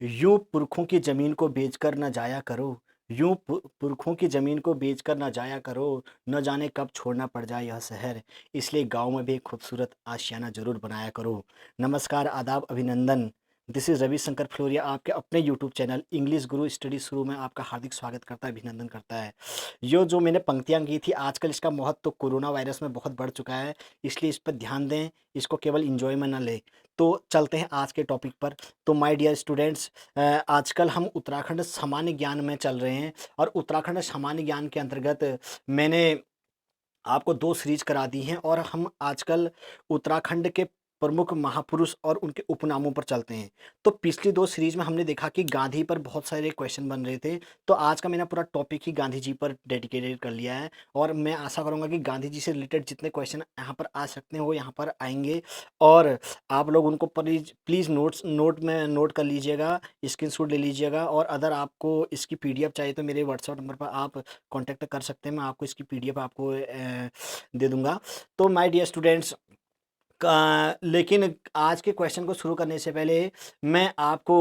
यूं पुरखों की जमीन को बेचकर न जाया करो। पुरखों की जमीन को बेचकर न जाया करो। न जाने कब छोड़ना पड़ जाए यह शहर। इसलिए गांव में भी एक खूबसूरत आशियाना जरूर बनाया करो। नमस्कार, आदाब, अभिनंदन। दिस इज़ रविशंकर फ्लोरिया, आपके अपने यूट्यूब चैनल इंग्लिश गुरु स्टडी शुरू में आपका हार्दिक स्वागत करता है, अभिनंदन करता है। यो जो मैंने पंक्तियाँ की थी, आजकल इसका महत्व तो कोरोना वायरस में बहुत बढ़ चुका है, इसलिए इस पर ध्यान दें, इसको केवल इंजॉय में ना लें। तो चलते हैं आज के टॉपिक पर। तो माय डियर स्टूडेंट्स, आजकल हम उत्तराखंड सामान्य ज्ञान में चल रहे हैं, और उत्तराखंड सामान्य ज्ञान के अंतर्गत मैंने आपको 2 सीरीज करा दी हैं, और हम आजकल उत्तराखंड के प्रमुख महापुरुष और उनके उपनामों पर चलते हैं। तो पिछली 2 सीरीज में हमने देखा कि गांधी पर बहुत सारे क्वेश्चन बन रहे थे, तो आज का मैंने पूरा टॉपिक ही गांधी जी पर डेडिकेटेड कर लिया है, और मैं आशा करूंगा कि गांधी जी से रिलेटेड जितने क्वेश्चन यहाँ पर आ सकते हैं वो यहाँ पर आएंगे, और आप लोग उनको प्लीज़ प्लीज़ नोट में नोट कर लीजिएगा, स्क्रीनशॉट ले लीजिएगा, और अगर आपको इसकी पीडीएफ चाहिए तो मेरे व्हाट्सएप नंबर पर आप कांटेक्ट कर सकते हैं, मैं आपको इसकी पीडीएफ आपको दे दूंगा। तो माय डियर स्टूडेंट्स, लेकिन आज के क्वेश्चन को शुरू करने से पहले मैं आपको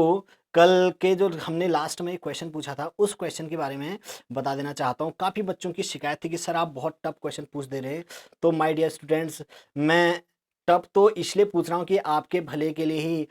कल के जो हमने लास्ट में एक क्वेश्चन पूछा था उस क्वेश्चन के बारे में बता देना चाहता हूँ। काफ़ी बच्चों की शिकायत थी कि सर आप बहुत टफ क्वेश्चन पूछ दे रहे हैं। तो माय डियर स्टूडेंट्स, मैं टफ तो इसलिए पूछ रहा हूँ कि आपके भले के लिए ही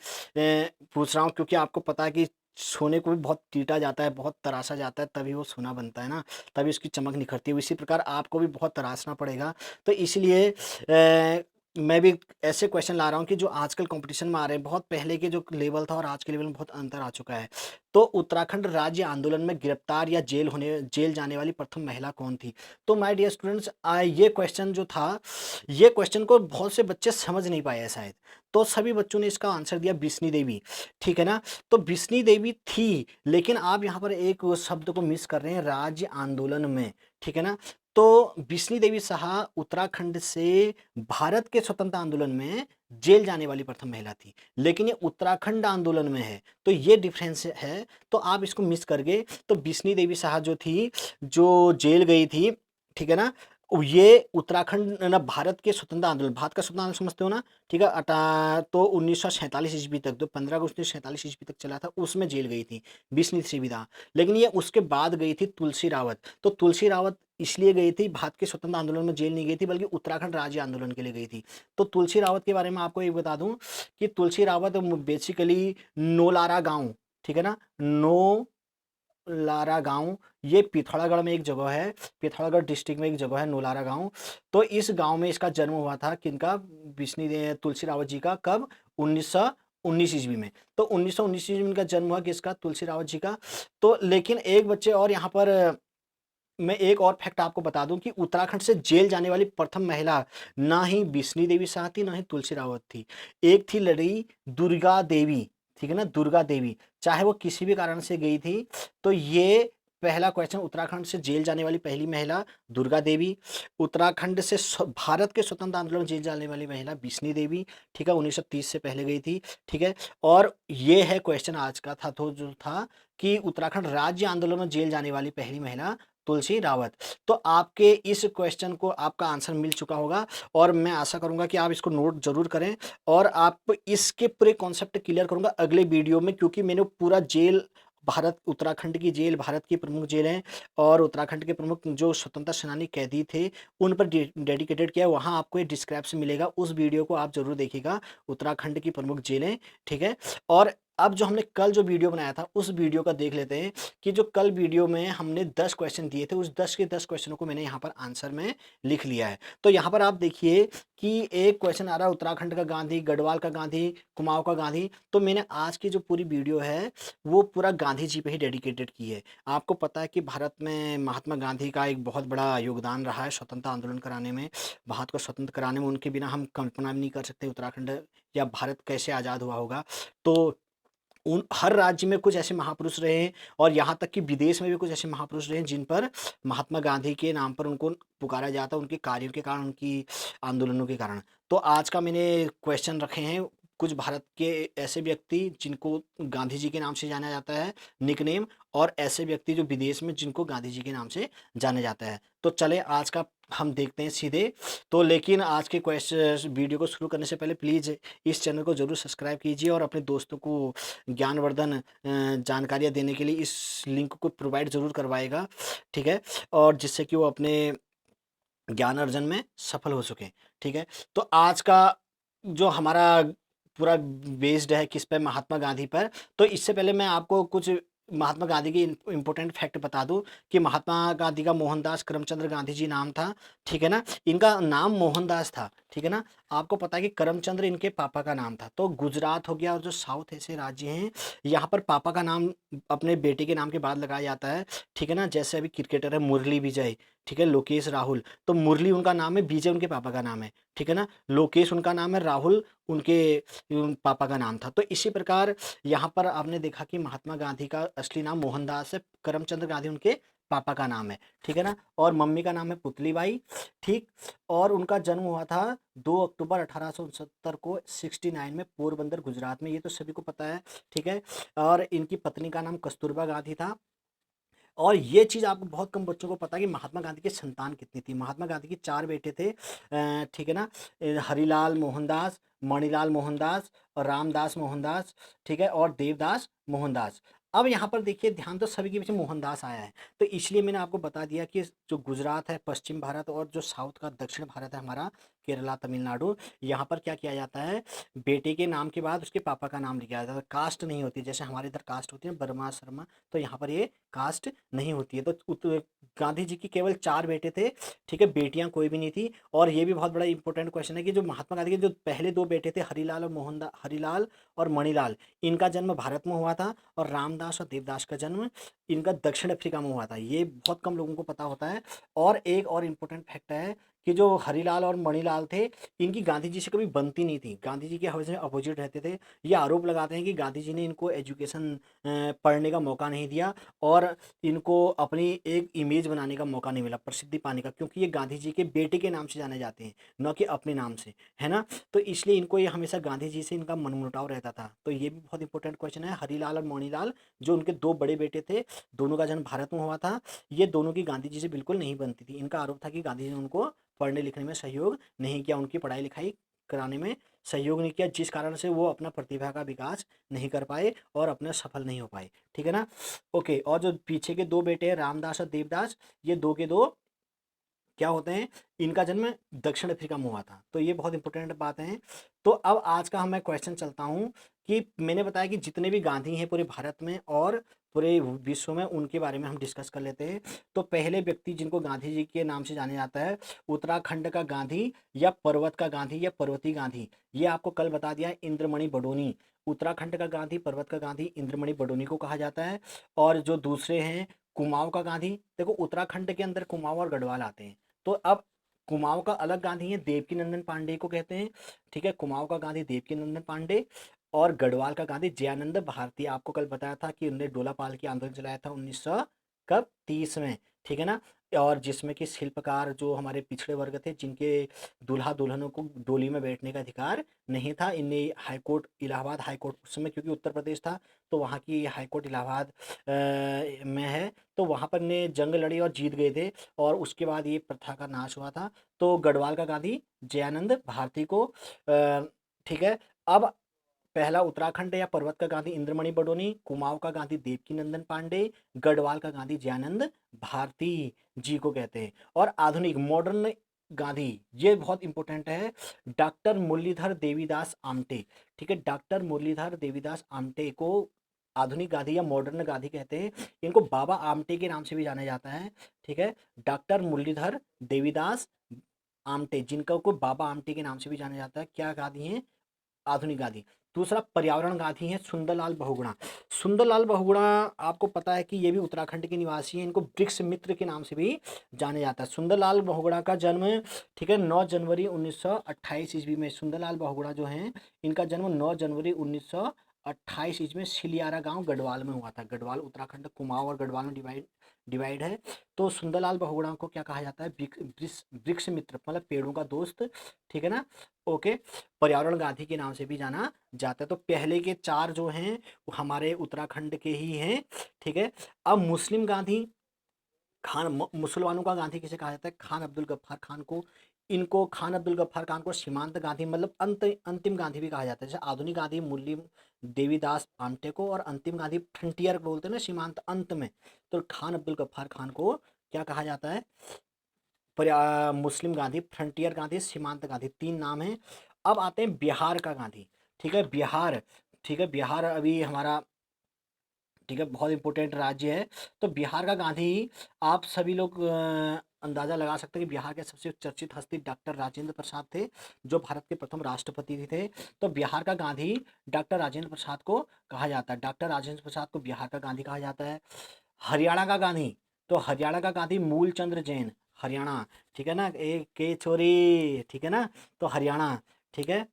पूछ रहा हूँ, क्योंकि आपको पता है कि सोने को भी बहुत टीटा जाता है, बहुत तराशा जाता है, तभी वो सोना बनता है ना, तभी उसकी चमक निखरती है। इसी प्रकार आपको भी बहुत तराशना पड़ेगा। तो इसलिए मैं भी ऐसे क्वेश्चन ला रहा हूँ कि जो आजकल कंपटीशन में आ रहे हैं, बहुत पहले के जो लेवल था और आज के लेवल में बहुत अंतर आ चुका है। तो उत्तराखंड राज्य आंदोलन में गिरफ्तार या जेल जाने वाली प्रथम महिला कौन थी? तो माय डियर स्टूडेंट्स, ये क्वेश्चन जो था, ये क्वेश्चन को बहुत से बच्चे समझ नहीं पाए हैं शायद, तो सभी बच्चों ने इसका आंसर दिया बिस्नी देवी। ठीक है ना? तो बिस्नी देवी थी, लेकिन आप यहाँ पर एक शब्द को मिस कर रहे हैं, राज्य आंदोलन में। ठीक है ना? तो बिस्नी देवी साहा उत्तराखंड से भारत के स्वतंत्रता आंदोलन में जेल जाने वाली प्रथम महिला थी, लेकिन ये उत्तराखंड आंदोलन में है, तो ये डिफरेंस है। तो आप इसको मिस कर गए। तो बिस्नी देवी साहा जो थी, जो जेल गई थी, ठीक है ना, ये उत्तराखंड ना, भारत के स्वतंत्रता आंदोलन, भारत का स्वतंत्रता आंदोलन समझते हो ना? ठीक है, तो 1947 ईस्वी तक, जो 15 अगस्त 1947 ईस्वी तक चला था, उसमें जेल गई थी बिस्नी देवी। लेकिन ये उसके बाद गई थी तुलसी रावत। तो तुलसी रावत इसलिए गई थी, भारत के स्वतंत्रता आंदोलन में जेल नहीं गई थी, बल्कि उत्तराखंड राज्य आंदोलन के लिए गई थी। तो तुलसी रावत के बारे में आपको ये बता दूं कि तुलसी रावत बेसिकली नोलारा गांव, ठीक है ना, नोलारा गांव, ये पिथौरागढ़ में एक जगह है, पिथौरागढ़ डिस्ट्रिक्ट में एक जगह है नोलारा गांव। तो इस गांव में इसका जन्म हुआ था, किनका? तुलसी रावत जी का। कब? 1919 ईस्वी में। तो 1919 ईस्वी में इनका जन्म हुआ, किसका? तुलसी रावत जी का। तो लेकिन एक बच्चे और यहाँ पर मैं एक और फैक्ट आपको बता दूं कि उत्तराखंड से जेल जाने वाली प्रथम महिला ना ही बिस्नी देवी साह थी, ना ही तुलसी रावत थी। एक थी लड़ी दुर्गा देवी। ठीक है ना, दुर्गा देवी। चाहे वो किसी भी कारण से गई थी, तो ये पहला क्वेश्चन, उत्तराखंड से जेल जाने वाली पहली महिला दुर्गा देवी। उत्तराखंड से भारत के स्वतंत्र आंदोलन में जेल जाने वाली महिला बिस्नी देवी। ठीक है, 1930 से पहले गई थी। ठीक है, और ये है क्वेश्चन आज का था, तो जो था कि उत्तराखंड राज्य आंदोलन में जेल जाने वाली पहली महिला तुलसी रावत। तो आपके इस क्वेश्चन को आपका आंसर मिल चुका होगा, और मैं आशा करूंगा कि आप इसको नोट जरूर करें, और आप इसके पूरे कॉन्सेप्ट क्लियर करूंगा अगले वीडियो में, क्योंकि मैंने पूरा जेल, भारत, उत्तराखंड की जेल भारत की प्रमुख जेल है, और उत्तराखंड के प्रमुख जो स्वतंत्रता सेनानी कैदी थे उन पर डेडिकेटेड किया है। वहाँ आपको ये डिस्क्रिप्शन मिलेगा, उस वीडियो को आप जरूर देखिएगा, उत्तराखंड की प्रमुख जेलें। ठीक है, और अब जो हमने कल जो वीडियो बनाया था उस वीडियो का देख लेते हैं, कि जो कल वीडियो में हमने 10 क्वेश्चन दिए थे, उस 10 के 10 क्वेश्चनों को मैंने यहाँ पर आंसर में लिख लिया है। तो यहाँ पर आप देखिए कि एक क्वेश्चन आ रहा है, उत्तराखंड का गांधी, गढ़वाल का गांधी, कुमाऊं का गांधी। तो मैंने आज की जो पूरी वीडियो है वो पूरा गांधी जी पे ही डेडिकेटेड की है। आपको पता है कि भारत में महात्मा गांधी का एक बहुत बड़ा योगदान रहा है स्वतंत्रता आंदोलन कराने में, भारत को स्वतंत्र कराने में। उनके बिना हम कल्पना भी नहीं कर सकते उत्तराखंड या भारत कैसे आज़ाद हुआ होगा। तो उन हर राज्य में कुछ ऐसे महापुरुष रहे हैं, और यहाँ तक कि विदेश में भी कुछ ऐसे महापुरुष रहे हैं जिन पर महात्मा गांधी के नाम पर उनको पुकारा जाता है, उनके कार्यों के कारण, उनकी आंदोलनों के कारण। तो आज का मैंने क्वेश्चन रखे हैं कुछ भारत के ऐसे व्यक्ति जिनको गांधी जी के नाम से जाना जाता है, निकनेम, और ऐसे व्यक्ति जो विदेश में जिनको गांधी जी के नाम से जाना जाता है। तो चले आज का हम देखते हैं सीधे। तो लेकिन आज के क्वेश्चन वीडियो को शुरू करने से पहले प्लीज़ इस चैनल को ज़रूर सब्सक्राइब कीजिए और अपने दोस्तों को ज्ञानवर्धन जानकारियाँ देने के लिए इस लिंक को प्रोवाइड ज़रूर करवाएगा, ठीक है? और जिससे कि वो अपने ज्ञान अर्जन में सफल हो सकें, ठीक है? तो आज का जो हमारा पूरा बेस्ड है किस पे, महात्मा गांधी पर। तो इससे पहले मैं आपको कुछ महात्मा गांधी की इम्पोर्टेंट फैक्ट बता दूं कि महात्मा गांधी का मोहनदास करमचंद गांधी जी नाम था, ठीक है ना? इनका नाम मोहनदास था, ठीक है ना? आपको पता है कि करमचंद्र इनके पापा का नाम था। तो गुजरात हो गया और जो साउथ ऐसे राज्य हैं, यहाँ पर पापा का नाम अपने बेटे के नाम के बाद लगाया जाता है, ठीक है ना? जैसे अभी क्रिकेटर है मुरली विजय, ठीक है, लोकेश राहुल, तो मुरली उनका नाम है, विजय उनके पापा का नाम है, ठीक है ना? लोकेश उनका नाम है, राहुल उनके पापा का नाम था। तो इसी प्रकार यहाँ पर आपने देखा कि महात्मा गांधी का असली नाम मोहनदास है, करमचंद गांधी उनके पापा का नाम है, ठीक है ना? और मम्मी का नाम है पुतलीबाई, ठीक। और उनका जन्म हुआ था 2 अक्टूबर 1869 को 69 में पोरबंदर गुजरात में, ये तो सभी को पता है, ठीक है। और इनकी पत्नी का नाम कस्तूरबा गांधी था। और ये चीज़ आपको बहुत कम बच्चों को पता है कि महात्मा गांधी की संतान कितनी थी। महात्मा गांधी के 4 बेटे थे, ठीक है ना? हरिलाल मोहनदास, मणिलाल मोहनदास और रामदास मोहनदास, ठीक है, और देवदास मोहनदास। अब यहाँ पर देखिए ध्यान, तो सभी के पीछे मोहनदास आया है, तो इसलिए मैंने आपको बता दिया कि जो गुजरात है, पश्चिम भारत, और जो साउथ का दक्षिण भारत है हमारा, केरला, तमिलनाडु, यहाँ पर क्या किया जाता है, बेटे के नाम के बाद उसके पापा का नाम लिखा जाता है। कास्ट नहीं होती, जैसे हमारे इधर कास्ट होती है वर्मा शर्मा, तो यहाँ पर ये कास्ट नहीं होती है। तो गांधी जी की केवल 4 बेटे थे, ठीक है, बेटियां कोई भी नहीं थी। और ये भी बहुत बड़ा इंपॉर्टेंट क्वेश्चन है कि जो महात्मा गांधी के जो पहले 2 बेटे थे, हरिलाल और मणिलाल, इनका जन्म भारत में हुआ था, और रामदास और देवदास का जन्म इनका दक्षिण अफ्रीका में हुआ था। ये बहुत कम लोगों को पता होता है। और एक और इम्पोर्टेंट फैक्ट है कि जो हरिलाल और मणिलाल थे, इनकी गांधी जी से कभी बनती नहीं थी, गांधी जी के हमेशा अपोजिट रहते थे। ये आरोप लगाते हैं कि गांधी जी ने इनको एजुकेशन पढ़ने का मौका नहीं दिया, और इनको अपनी एक इमेज बनाने का मौका नहीं मिला, प्रसिद्धि पाने का, क्योंकि ये गांधी जी के बेटे के नाम से जाने जाते हैं, न कि अपने नाम से, है ना? तो इसलिए इनको ये हमेशा गांधी जी से इनका मनमुटाव रहता था। तो ये भी बहुत इंपॉर्टेंट क्वेश्चन है। हरिलाल और मणिलाल, जो उनके 2 बड़े बेटे थे, दोनों का जन्म भारत में हुआ था, ये दोनों की गांधी जी से बिल्कुल नहीं बनती थी। इनका आरोप था कि गांधी जी ने उनको पढ़ने लिखने में सहयोग नहीं किया, उनकी पढ़ाई लिखाई कराने में सहयोग नहीं किया, जिस कारण से वो अपना प्रतिभा का विकास नहीं कर पाए और अपने सफल नहीं हो पाए, ठीक है ना? ओके। और जो पीछे के 2 बेटे हैं, रामदास और देवदास, ये 2 के 2 क्या होते हैं, इनका जन्म दक्षिण अफ्रीका में हुआ था। तो ये बहुत इंपॉर्टेंट बात है। तो अब आज का मैं क्वेश्चन चलता हूँ कि मैंने बताया कि जितने भी गांधी हैं पूरे भारत में और पूरे विश्व में, उनके बारे में हम डिस्कस कर लेते हैं। तो पहले व्यक्ति जिनको गांधी जी के नाम से जाना जाता है, उत्तराखंड का गांधी या पर्वत का गांधी या पर्वती गांधी, ये आपको कल बता दिया है, इंद्रमणि बडोनी। उत्तराखंड का गांधी, पर्वत का गांधी, इंद्रमणि बडोनी को कहा जाता है। और जो दूसरे हैं, कुमाऊं का गांधी, देखो उत्तराखंड के अंदर कुमाऊं और गढ़वाल आते हैं। तो अब कुमाऊं का अलग गांधी है, देवकी नंदन पांडे को कहते हैं, ठीक है, कुमाऊं का गांधी देवकी नंदन पांडे। और गढ़वाल का गांधी जयानंद भारती, आपको कल बताया था कि उन्होंने डोला पाल के आंदोलन चलाया था 1900 कब 30 में, ठीक है ना? और जिसमें कि शिल्पकार जो हमारे पिछड़े वर्ग थे, जिनके दूल्हा दुल्हनों को डोली में बैठने का अधिकार नहीं था, इनने हाईकोर्ट, इलाहाबाद हाईकोर्ट उस समय, क्योंकि उत्तर प्रदेश था, तो वहाँ की हाईकोर्ट इलाहाबाद में है, तो वहाँ पर ने जंग लड़ी और जीत गए थे। और उसके बाद ये प्रथा का नाश हुआ था। तो गढ़वाल का गांधी जयानंद भारती को, ठीक है। अब पहला उत्तराखंड या पर्वत का गांधी इंद्रमणि बडोनी, कुमाऊं का गांधी देवकी नंदन पांडे, गढ़वाल का गांधी जयानंद भारती जी को कहते हैं। और आधुनिक मॉडर्न गांधी, ये बहुत इंपॉर्टेंट है, डॉक्टर मुरलीधर देवीदास आमटे, ठीक है, डॉक्टर मुरलीधर देवीदास आमटे को आधुनिक गांधी या मॉडर्न गांधी कहते हैं। इनको बाबा आमटे के नाम से भी जाना जाता है, ठीक है, डॉक्टर मुरलीधर देवीदास आमटे, जिनका को बाबा आमटे के नाम से भी जाना जाता है, क्या गांधी हैं, आधुनिक गांधी। दूसरा पर्यावरण गांधी है सुंदरलाल बहुगुणा। सुंदरलाल बहुगुणा, आपको पता है कि ये भी उत्तराखंड के निवासी हैं, इनको वृक्ष मित्र के नाम से भी जाना जाता है। सुंदरलाल बहुगुणा का जन्म, ठीक है, 9 जनवरी 1928 ईस्वी में। सुंदरलाल बहुगुणा जो हैं, इनका जन्म 9 जनवरी 1928 में सिलियारा गांव गढ़वाल में हुआ था। गढ़वाल उत्तराखंड कुमाऊं और गढ़वाल में डिवाइड डिवाइड है। तो सुंदरलाल बहुगुणा को क्या कहा जाता है? वृक्ष मित्र, मतलब पेड़ों का दोस्त, ठीक है ना। ओके, पर्यावरण गांधी के नाम से भी जाना जाता है। तो पहले के चार जो हैं वो हमारे उत्तराखंड के ही हैं, ठीक है। अब मुस्लिम गांधी, मुसलमानों का गांधी किसे कहा जाता है? खान अब्दुल गफ्फार खान को। इनको खान अब्दुल गफ्फार खान को सीमांत गांधी मतलब अंतिम गांधी भी कहा जाता है। जैसे आधुनिक गांधी मुरली देवीदास आमटे को, और अंतिम गांधी फ्रंटियर बोलते हैं ना, सीमांत अंत में। तो खान अब्दुल गफ्फार खान को क्या कहा जाता है? मुस्लिम गांधी, फ्रंटियर गांधी, सीमांत गांधी, तीन नाम है। अब आते हैं बिहार का गांधी, ठीक है। बिहार, ठीक है, बिहार अभी हमारा, ठीक है, बहुत इंपॉर्टेंट राज्य है। तो बिहार का गांधी, आप सभी लोग अंदाजा लगा सकते हैं कि बिहार के सबसे चर्चित हस्ती डॉक्टर राजेंद्र प्रसाद थे, जो भारत के प्रथम राष्ट्रपति थे। तो बिहार का गांधी डॉक्टर राजेंद्र प्रसाद को कहा जाता है। डॉक्टर राजेंद्र प्रसाद को बिहार का गांधी कहा जाता है। हरियाणा का गांधी, तो हरियाणा का गांधी मूलचंद्र जैन, हरियाणा, ठीक है ना, एक के छोरी, ठीक है ना। तो हरियाणा, ठीक है,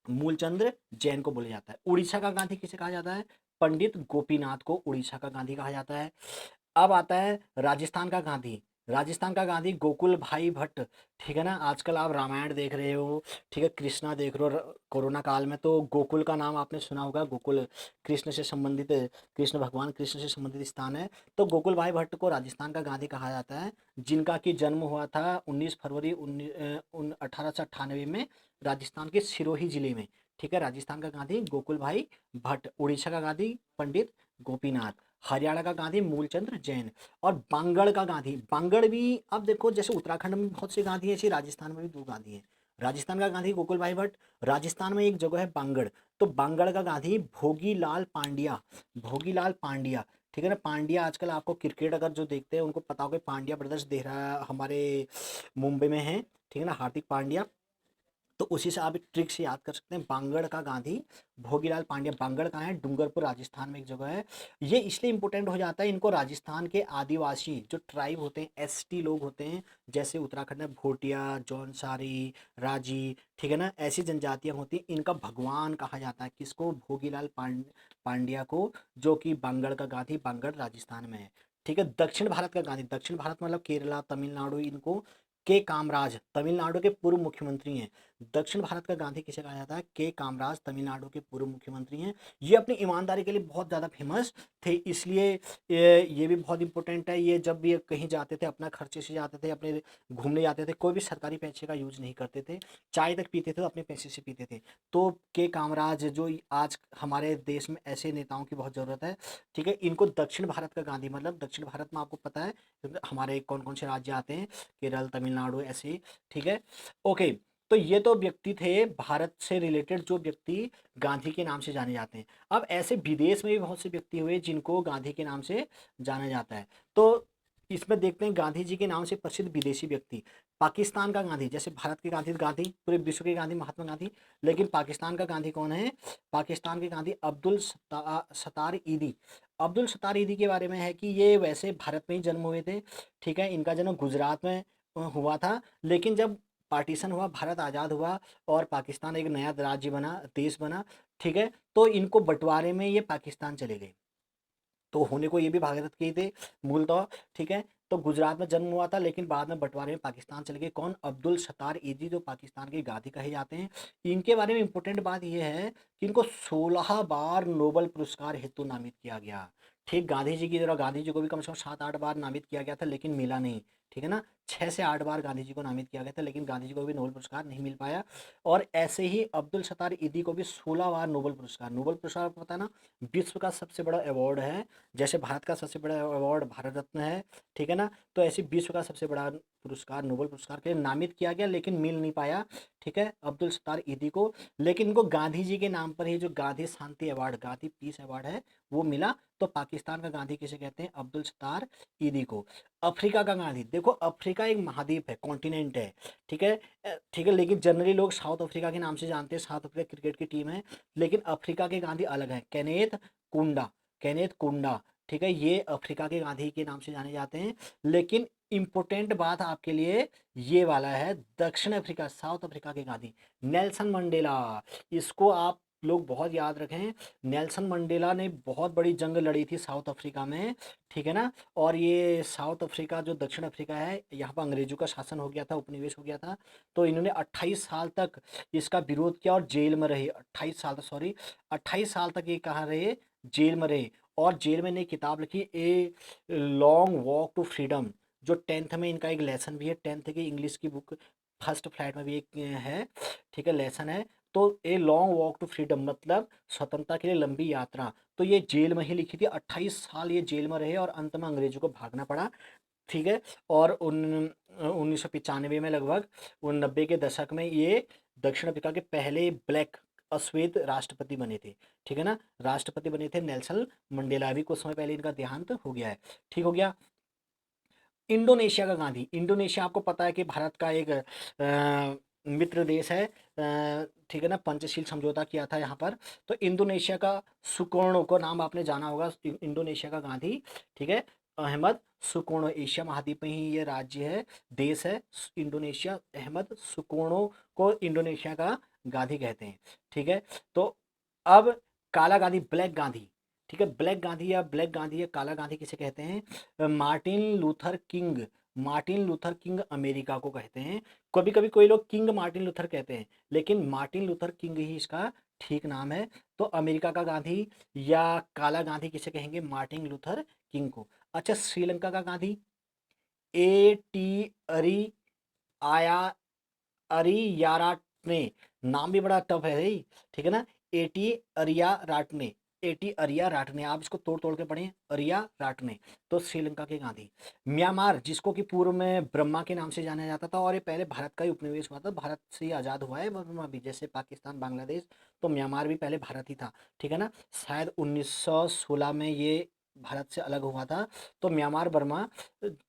मूलचंद्र जैन को बोला जाता है। उड़ीसा का गांधी किसे कहा जाता है? पंडित गोपीनाथ को उड़ीसा का गांधी कहा जाता है। अब आता है राजस्थान का गांधी। राजस्थान का गांधी गोकुल भाई भट्ट, ठीक है ना। आजकल आप रामायण देख रहे हो, ठीक है, कृष्णा देख रहे हो, कोरोना काल में तो गोकुल का नाम आपने सुना होगा। गोकुल कृष्ण से संबंधित, कृष्ण भगवान कृष्ण से संबंधित स्थान है। तो गोकुल भाई भट्ट को राजस्थान का गांधी कहा जाता है, जिनका कि जन्म हुआ था 19 फरवरी 1898 में राजस्थान के सिरोही जिले में, ठीक है। राजस्थान का गांधी गोकुल भाई भट्ट, उड़ीसा का गांधी पंडित गोपीनाथ, हरियाणा का गांधी मूलचंद्र जैन, और बांगड़ का गांधी, बांगड़ भी, अब देखो जैसे उत्तराखंड में बहुत से गांधी हैं, ऐसे राजस्थान में भी दो गांधी हैं। राजस्थान का गांधी गोकुल भाई भट्ट, राजस्थान में एक जगह है बांगड़, तो बांगड़ का गांधी भोगीलाल पांड्या, भोगीलाल पांड्या, ठीक है ना। पांड्या, आजकल आपको क्रिकेट अगर जो देखते हैं उनको पता होगा, पांड्या ब्रदर्स देख रहा हमारे मुंबई में है, ठीक है ना, हार्दिक पांड्या। तो उसी से आप एक ट्रिक से याद कर सकते हैं। बांगड़ का गांधी भोगीलाल पांड्या। बांगड़ कहाँ है? डूंगरपुर राजस्थान में एक जगह है। ये इसलिए इंपॉर्टेंट हो जाता है, इनको राजस्थान के आदिवासी जो ट्राइब होते हैं, एसटी लोग होते हैं, जैसे उत्तराखंड में भोटिया, जौनसारी, राजी, ठीक है ना, ऐसी जनजातियां होती हैं, इनका भगवान कहा जाता है। किसको? भोगीलाल पांड्या को, जो कि बांगड़ का गांधी, बांगड़ राजस्थान में है, ठीक है। दक्षिण भारत का गांधी, दक्षिण भारत मतलब केरला, तमिलनाडु, इनको के कामराज, तमिलनाडु के पूर्व मुख्यमंत्री हैं। दक्षिण भारत का गांधी किसे कहा जाता है? के कामराज, तमिलनाडु के पूर्व मुख्यमंत्री हैं। ये अपनी ईमानदारी के लिए बहुत ज़्यादा फेमस थे, इसलिए ये भी बहुत इंपॉर्टेंट है। ये जब भी कहीं जाते थे अपना खर्चे से जाते थे, अपने घूमने जाते थे, कोई भी सरकारी पैसे का यूज नहीं करते थे। चाय तक पीते थे तो अपने पैसे से पीते थे। तो के कामराज, जो आज हमारे देश में ऐसे नेताओं की बहुत ज़रूरत है, ठीक है। इनको दक्षिण भारत का गांधी, मतलब दक्षिण भारत में आपको पता है हमारे कौन कौन से राज्य आते हैं, केरल, तमिलनाडु, ऐसे, ठीक है। ओके, तो ये तो व्यक्ति थे भारत से रिलेटेड, जो व्यक्ति गांधी के नाम से जाने जाते हैं। अब ऐसे विदेश में भी बहुत से व्यक्ति हुए जिनको गांधी के नाम से जाना जाता है। तो इसमें देखते हैं गांधी जी के नाम से प्रसिद्ध विदेशी व्यक्ति। पाकिस्तान का गांधी, जैसे भारत के गांधी गांधी, पूरे विश्व के गांधी महात्मा गांधी, लेकिन पाकिस्तान का गांधी कौन है? पाकिस्तान के गांधी अब्दुल सत्तार ईदी। अब्दुल सत्तार ईदी के बारे में है कि ये वैसे भारत में ही जन्म हुए थे, ठीक है। इनका जन्म गुजरात में हुआ था, लेकिन जब पार्टीशन हुआ, भारत आज़ाद हुआ और पाकिस्तान एक नया राज्य बना, देश बना, ठीक है, तो इनको बंटवारे में ये पाकिस्तान चले गए। तो होने को ये भी भारत के ही थे मूलतः, ठीक है। तो गुजरात में जन्म हुआ था, लेकिन बाद में बंटवारे में पाकिस्तान चले गए। कौन? अब्दुल सत्तार ईदी, जो पाकिस्तान के गांधी कहे जाते हैं। इनके बारे में इंपॉर्टेंट बात यह है कि इनको 16 बार नोबल पुरस्कार हेतु नामित किया गया, ठीक। गांधी जी की तरह गांधी जी को भी कम से कम 7-8 बार नामित किया गया था, लेकिन मिला नहीं, ठीक है ना। 6 से 8 बार गांधी जी को नामित किया गया था, लेकिन गांधी जी को भी नोबल पुरस्कार नहीं मिल पाया। और ऐसे ही अब्दुल सत्तार ईदी को भी 16 बार नोबल पुरस्कार। नोबल पुरस्कार आपको पता है ना, विश्व का सबसे बड़ा अवार्ड है। जैसे भारत का सबसे बड़ा अवार्ड भारत रत्न है, ठीक है ना, तो ऐसे विश्व का सबसे बड़ा पुरस्कार नोबेल पुरस्कार के लिए नामित किया गया, लेकिन मिल नहीं पाया, ठीक है, अब्दुल सत्तार ईदी को। लेकिन इनको गांधी जी के नाम पर ही जो गांधी शांति अवार्ड, गांधी पीस अवार्ड है, वो मिला। तो पाकिस्तान का गांधी किसे कहते हैं? अब्दुल सत्तार ईदी को। अफ्रीका का गांधी, देखो अफ्रीका एक महाद्वीप है, कॉन्टिनेंट है, ठीक है, ठीक है, लेकिन जनरली लोग साउथ अफ्रीका के नाम से जानते हैं। साउथ अफ्रीका क्रिकेट की टीम है, लेकिन अफ्रीका के गांधी अलग है, केनेथ कुंडा, केनेथ कुंडा, ठीक है, ये अफ्रीका के गांधी के नाम से जाने जाते हैं। लेकिन इंपॉर्टेंट बात आपके लिए ये वाला है, दक्षिण अफ्रीका, साउथ अफ्रीका के गांधी नेल्सन मंडेला। इसको आप लोग बहुत याद रखें, नेल्सन मंडेला ने बहुत बड़ी जंग लड़ी थी साउथ अफ्रीका में, ठीक है ना। और ये साउथ अफ्रीका जो दक्षिण अफ्रीका है, यहाँ पर अंग्रेजों का शासन हो गया था, उपनिवेश हो गया था। तो इन्होंने 28 साल तक इसका विरोध किया और जेल में रहे, 28 साल तक, सॉरी 28 साल तक ये कहाँ रहे, जेल में रहे। और जेल में ने किताब लिखी, A long walk to freedom, जो 10th में इनका एक लेसन भी है, 10th की इंग्लिश की बुक फर्स्ट फ्लाइट में भी एक है, ठीक है, लेसन है। तो a long walk to freedom मतलब स्वतंत्रता के लिए लंबी यात्रा। तो ये जेल में ही लिखी थी, 28 साल ये जेल में रहे और अंत में अंग्रेजों को भागना पड़ा, ठीक है। और 1995 में लगभग, 90 के दशक में ये दक्षिण अफ्रीका के पहले ब्लैक अश्वेत राष्ट्रपति बने थे, ठीक है ना, राष्ट्रपति बने थे नेल्सन मंडेला। अभी कुछ समय पहले इनका देहांत हो गया है, ठीक हो गया। इंडोनेशिया का गांधी, इंडोनेशिया आपको पता है कि भारत का एक मित्र देश है, ठीक है ना, पंचशील समझौता किया था यहाँ पर। तो इंडोनेशिया का सुकर्णो को नाम आपने जाना होगा, इंडोनेशिया का गांधी, ठीक है, अहमद सुकर्णो। एशिया महाद्वीप में ही ये राज्य है, देश है इंडोनेशिया। अहमद सुकर्णो को इंडोनेशिया का गांधी कहते हैं, ठीक है। तो अब काला गांधी, ब्लैक गांधी, ठीक है, ब्लैक गांधी या ब्लैक गांधी या काला गांधी किसे कहते हैं, Martin Luther king, Martin Luther king America को कहते हैं। कभी कभी कोई लोग किंग मार्टिन लूथर कहते हैं, लेकिन मार्टिन लूथर किंग ही इसका ठीक नाम है। तो अमेरिका का गांधी या काला गांधी किसे कहेंगे, मार्टिन लूथर किंग को। अच्छा, श्रीलंका का गांधी, ए टी अरी आया अरियाराटने, नाम भी बड़ा टफ है भाई, ठीक है ना, एटी अरिया राटने, एटी अरिया राटने, आप इसको तोड़ तोड़ के पढ़ें, अरिया राटने। तो श्रीलंका के गांधी। म्यांमार, जिसको कि पूर्व में ब्रह्मा के नाम से जाना जाता था, और ये पहले भारत का ही उपनिवेश हुआ था, भारत से ही आज़ाद हुआ है ब्रह्मा भी, जैसे पाकिस्तान बांग्लादेश, तो म्यांमार भी पहले भारत ही था, ठीक है ना। शायद 1916 में ये भारत से अलग हुआ था। तो म्यांमार बर्मा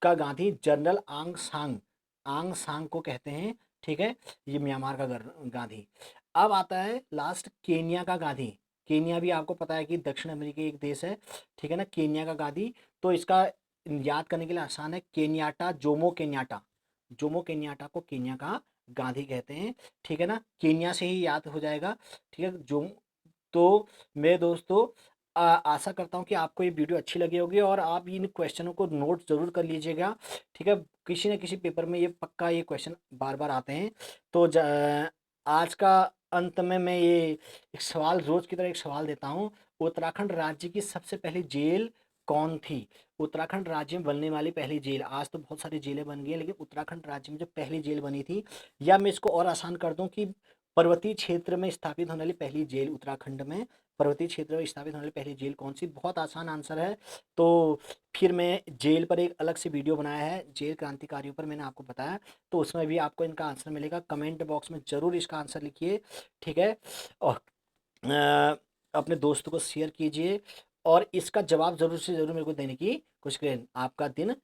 का गांधी जनरल आंग सांग, आंग सांग को कहते हैं, ठीक है। ये म्यांमार का गांधी। अब आता है लास्ट, केनिया का गांधी। केनिया भी आपको पता है कि दक्षिण अमेरिकी एक देश है, ठीक है ना, केनिया का गांधी। तो इसका याद करने के लिए आसान है, Kenyatta, Jomo Kenyatta, Jomo Kenyatta को केनिया का गांधी कहते हैं, ठीक है ना, केनिया से ही याद हो जाएगा, ठीक है। जो तो मेरे दोस्तों, आशा करता हूँ कि आपको ये वीडियो अच्छी लगी होगी और आप इन क्वेश्चनों को नोट ज़रूर कर लीजिएगा, ठीक है। किसी न किसी पेपर में ये पक्का ये क्वेश्चन बार बार आते हैं। तो आज का अंत में मैं ये एक सवाल, रोज की तरह एक सवाल देता हूँ, उत्तराखंड राज्य की सबसे पहली जेल कौन थी। उत्तराखंड राज्य में बनने वाली पहली जेल, आज तो बहुत सारी जेलें बन गई हैं, लेकिन उत्तराखंड राज्य में जो पहली जेल बनी थी, या मैं इसको और आसान कर दूं कि पर्वतीय क्षेत्र में स्थापित होने वाली पहली जेल, उत्तराखंड में पर्वतीय क्षेत्र में स्थापित होने वाली पहली जेल कौन सी। बहुत आसान आंसर है। तो फिर मैं जेल पर एक अलग से वीडियो बनाया है, जेल क्रांतिकारियों पर मैंने आपको बताया, तो उसमें भी आपको इनका आंसर मिलेगा। कमेंट बॉक्स में ज़रूर इसका आंसर लिखिए, ठीक है। और अपने दोस्तों को शेयर कीजिए और इसका जवाब ज़रूर से ज़रूर मेरे को देने की कोशिश करें। आपका दिन